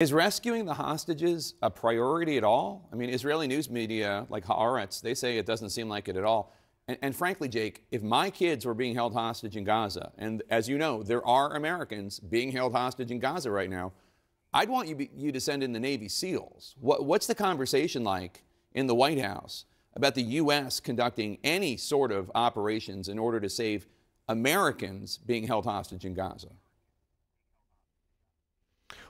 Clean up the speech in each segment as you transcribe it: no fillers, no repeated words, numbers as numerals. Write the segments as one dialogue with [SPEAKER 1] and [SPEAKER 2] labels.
[SPEAKER 1] Is rescuing the hostages a priority at all? I mean, Israeli news media like Haaretz, they say it doesn't seem like it at all. And frankly, Jake, if my kids were being held hostage in Gaza, and as you know, there are Americans being held hostage in Gaza right now, I'd want you to send in the Navy SEALs. What's the conversation like in the White House about the U.S. conducting any sort of operations in order to save Americans being held hostage in Gaza?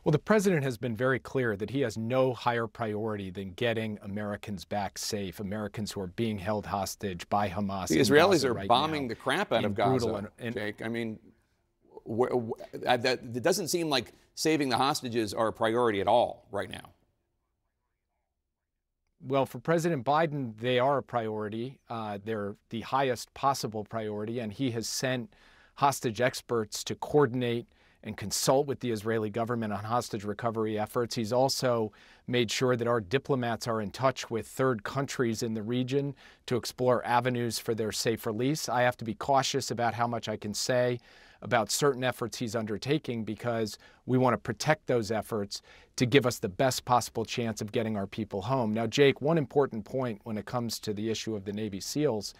[SPEAKER 2] Well, the president has been very clear that he has no higher priority than getting Americans back safe, Americans who are being held hostage by Hamas.
[SPEAKER 1] The Israelis are bombing the crap out of Gaza,
[SPEAKER 2] and
[SPEAKER 1] Jake. I mean, it doesn't seem like saving the hostages are a priority at all right now.
[SPEAKER 2] Well, for President Biden, they are a priority. They're the highest possible priority, and he has sent hostage experts to coordinate and consult with the Israeli government on hostage recovery efforts. He's also made sure that our diplomats are in touch with third countries in the region to explore avenues for their safe release. I have to be cautious about how much I can say about certain efforts he's undertaking because we want to protect those efforts to give us the best possible chance of getting our people home. Now, Jake, one important point when it comes to the issue of the Navy SEALs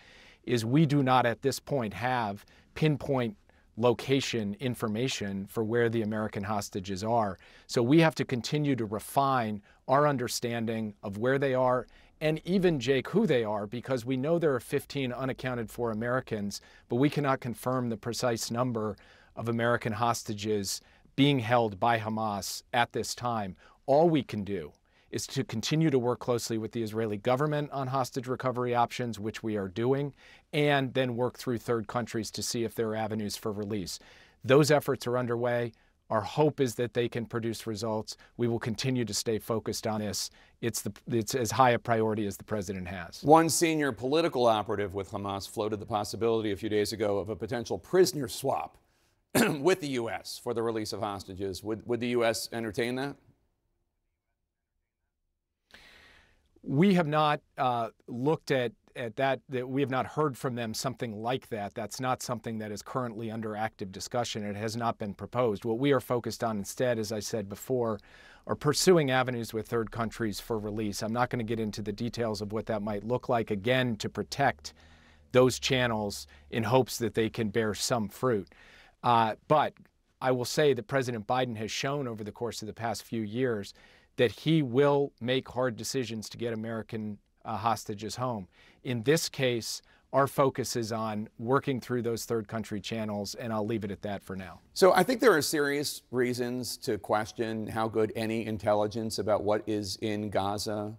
[SPEAKER 2] is we do not at this point have pinpoint location information for where the American hostages are. So we have to continue to refine our understanding of where they are and even, Jake, who they are, because we know there are 15 unaccounted for Americans, but we cannot confirm the precise number of American hostages being held by Hamas at this time. All we can do is to continue to work closely with the Israeli government on hostage recovery options, which we are doing, and then work through third countries to see if there are avenues for release. Those efforts are underway. Our hope is that they can produce results. We will continue to stay focused on this. It's as high a priority as the president has.
[SPEAKER 1] One senior political operative with Hamas floated the possibility a few days ago of a potential prisoner swap with the U.S. for the release of hostages. Would the U.S. entertain that?
[SPEAKER 2] We have not looked at that we have not heard from them something like that. That's not something that is currently under active discussion. It has not been proposed. What we are focused on instead, as I said before, are pursuing avenues with third countries for release. I'm not going to get into the details of what that might look like, again, to protect those channels in hopes that they can bear some fruit. But I will say that President Biden has shown over the course of the past few years that he will make hard decisions to get American hostages home. In this case, our focus is on working through those third country channels, and I'll leave it at that for now.
[SPEAKER 1] So I think there are serious reasons to question how good any intelligence about what is in Gaza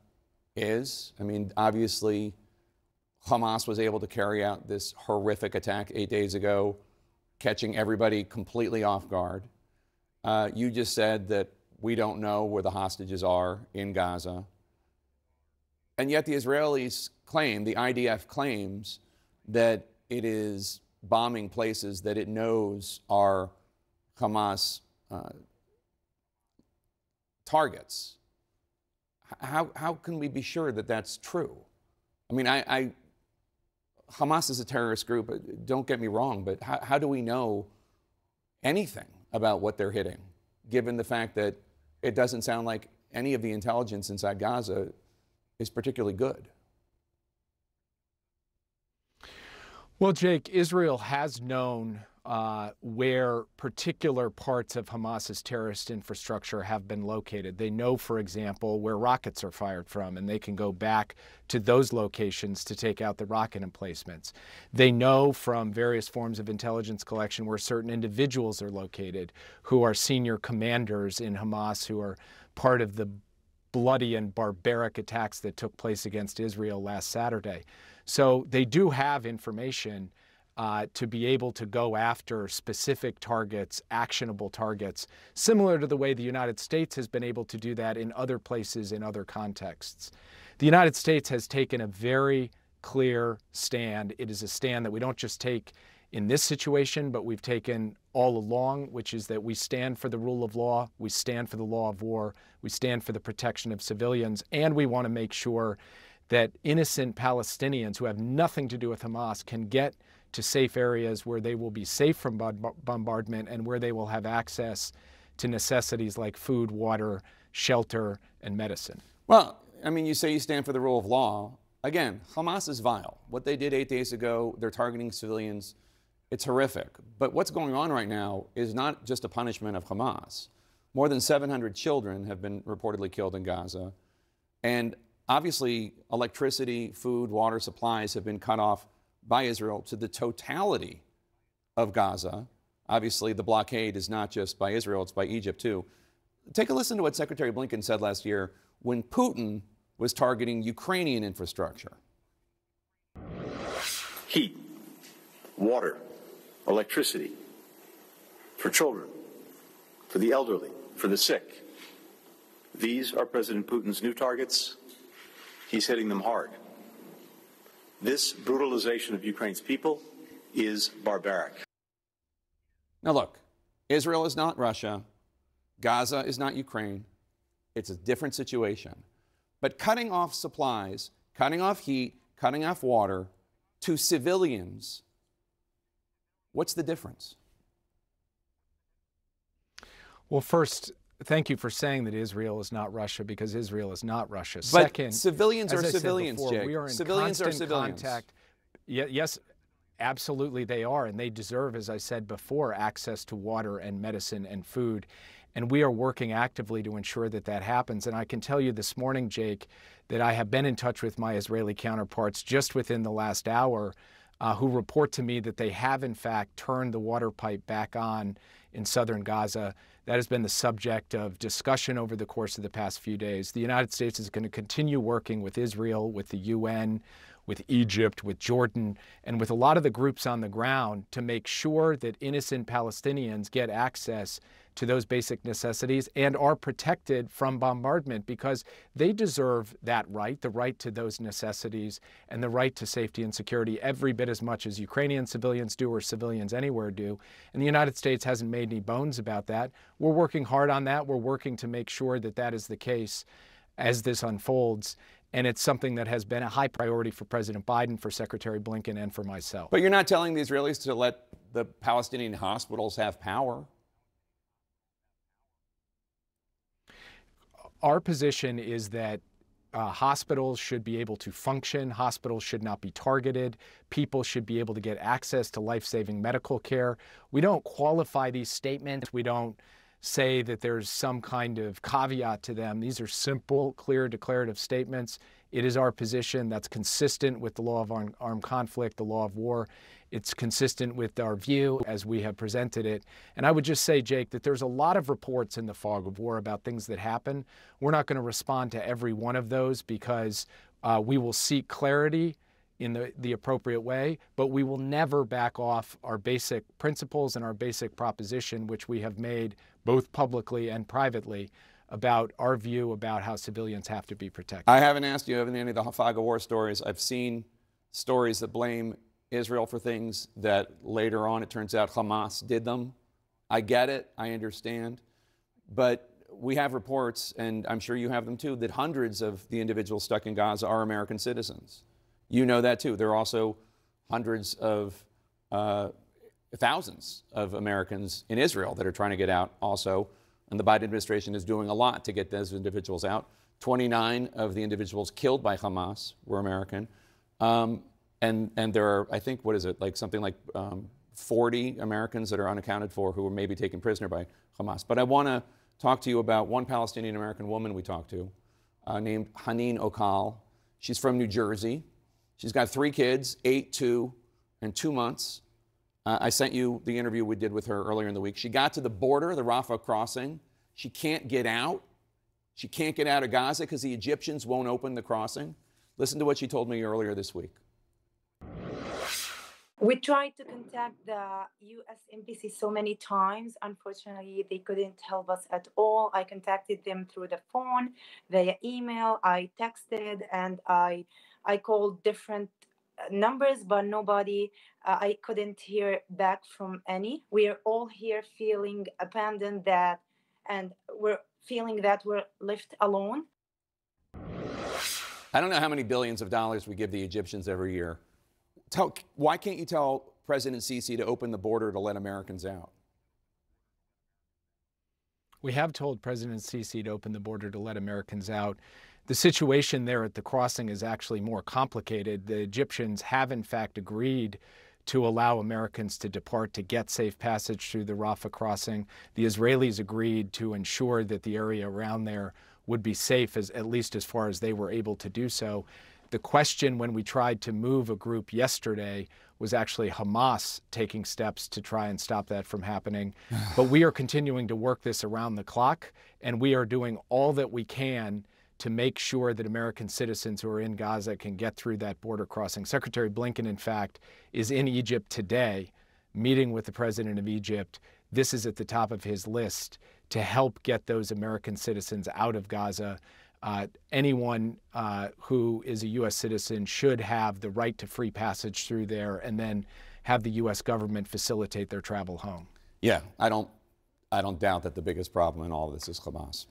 [SPEAKER 1] is. I mean, obviously, Hamas was able to carry out this horrific attack 8 days ago, catching everybody completely off guard. You just said that we don't know where the hostages are in Gaza. And yet the Israelis claim, the IDF claims, that it is bombing places that it knows are Hamas targets. How can we be sure that that's true? I mean, Hamas is a terrorist group, don't get me wrong, but how do we know anything about what they're hitting, given the fact that it doesn't sound like any of the intelligence inside Gaza is particularly good?
[SPEAKER 2] Well, Jake, Israel has known where particular parts of Hamas's terrorist infrastructure have been located. They know, for example, where rockets are fired from, and they can go back to those locations to take out the rocket emplacements. They know from various forms of intelligence collection where certain individuals are located who are senior commanders in Hamas, who are part of the bloody and barbaric attacks that took place against Israel last Saturday. So they do have information to be able to go after specific targets, actionable targets, similar to the way the United States has been able to do that in other places, in other contexts. The United States has taken a very clear stand. It is a stand that we don't just take in this situation, but we've taken all along, which is that we stand for the rule of law, we stand for the law of war, we stand for the protection of civilians, and we want to make sure that innocent Palestinians who have nothing to do with Hamas can get to safe areas where they will be safe from bombardment and where they will have access to necessities like food, water, shelter, and medicine.
[SPEAKER 1] Well, I mean, you say you stand for the rule of law. Again, Hamas is vile. What they did 8 days ago, they're targeting civilians. It's horrific. But what's going on right now is not just a punishment of Hamas. More than 700 children have been reportedly killed in Gaza. And obviously, electricity, food, water supplies have been cut off by Israel to the totality of Gaza. Obviously, the blockade is not just by Israel, it's by Egypt too. Take a listen to what Secretary Blinken said last year when Putin was targeting Ukrainian infrastructure.
[SPEAKER 3] Heat, water, electricity for children, for the elderly, for the sick. These are President Putin's new targets. He's hitting them hard. This brutalization of Ukraine's people is barbaric.
[SPEAKER 1] Now look, Israel is not Russia. Gaza is not Ukraine. It's a different situation. But cutting off supplies, cutting off heat, cutting off water to civilians, what's the difference?
[SPEAKER 2] Well, first, thank you for saying that Israel is not Russia, because Israel is not Russia.
[SPEAKER 1] But
[SPEAKER 2] Second,
[SPEAKER 1] civilians
[SPEAKER 2] as
[SPEAKER 1] are
[SPEAKER 2] I said
[SPEAKER 1] civilians,
[SPEAKER 2] before,
[SPEAKER 1] Jake.
[SPEAKER 2] we are in
[SPEAKER 1] Civilians are
[SPEAKER 2] constant
[SPEAKER 1] civilians.
[SPEAKER 2] contact. Yes, absolutely they are, and they deserve, as I said before, access to water and medicine and food. And we are working actively to ensure that that happens. And I can tell you this morning, Jake, that I have been in touch with my Israeli counterparts just within the last hour, who report to me that they have, in fact, turned the water pipe back on in southern Gaza. That has been the subject of discussion over the course of the past few days. The United States is going to continue working with Israel, with the UN, with Egypt, with Jordan, and with a lot of the groups on the ground to make sure that innocent Palestinians get access to those basic necessities and are protected from bombardment, because they deserve that right, the right to those necessities and the right to safety and security every bit as much as Ukrainian civilians do or civilians anywhere do. And the United States hasn't made any bones about that. We're working hard on that. We're working to make sure that that is the case as this unfolds. And it's something that has been a high priority for President Biden, for Secretary Blinken, and for myself.
[SPEAKER 1] But you're not telling the Israelis to let the Palestinian hospitals have power.
[SPEAKER 2] Our position is that hospitals should be able to function. Hospitals should not be targeted. People should be able to get access to life-saving medical care. We don't qualify these statements. We don't say that there's some kind of caveat to them. These are simple, clear, declarative statements. It is our position that's consistent with the law of armed conflict, the law of war. It's consistent with our view as we have presented it. And I would just say, Jake, that there's a lot of reports in the fog of war about things that happen. We're not going to respond to every one of those, because we will seek clarity in the appropriate way, but we will never back off our basic principles and our basic proposition, which we have made both publicly and privately, about our view about how civilians have to be protected.
[SPEAKER 1] I haven't asked you any of the fog of war stories. I've seen stories that blame Israel for things that later on it turns out Hamas did them. I get it. I understand. But we have reports, and I'm sure you have them too, that hundreds of the individuals stuck in Gaza are American citizens. You know that too. There are also hundreds of thousands of Americans in Israel that are trying to get out also. And the Biden administration is doing a lot to get those individuals out. 29 of the individuals killed by Hamas were American. And there are, I think, what is it, like something like 40 Americans that are unaccounted for who were maybe taken prisoner by Hamas. But I want to talk to you about one Palestinian-American woman we talked to named Haneen Okal. She's from New Jersey. She's got 3 kids, 8, 2, and 2 months. I sent you the interview we did with her earlier in the week. She got to the border, the Rafah crossing. She can't get out. She can't get out of Gaza because the Egyptians won't open the crossing. Listen to what she told me earlier this week.
[SPEAKER 4] We tried to contact the U.S. Embassy so many times. Unfortunately, they couldn't help us at all. I contacted them through the phone, via email. I texted, and I called different numbers, but nobody. I couldn't hear back from any. We are all here feeling abandoned, and we're feeling that we're left alone.
[SPEAKER 1] I don't know how many billions of dollars we give the Egyptians every year. Why can't you tell President Sisi to open the border to let Americans out?
[SPEAKER 2] We have told President Sisi to open the border to let Americans out. The situation there at the crossing is actually more complicated. The Egyptians have, in fact, agreed to allow Americans to depart to get safe passage through the Rafah crossing. The Israelis agreed to ensure that the area around there would be safe, at least as far as they were able to do so. The question when we tried to move a group yesterday was actually Hamas taking steps to try and stop that from happening. But we are continuing to work this around the clock, and we are doing all that we can to make sure that American citizens who are in Gaza can get through that border crossing. Secretary Blinken, in fact, is in Egypt today, meeting with the president of Egypt. This is at the top of his list to help get those American citizens out of Gaza. Anyone who is a U.S. citizen should have the right to free passage through there, and then have the U.S. government facilitate their travel home.
[SPEAKER 1] Yeah, I don't doubt that the biggest problem in all of this is Hamas.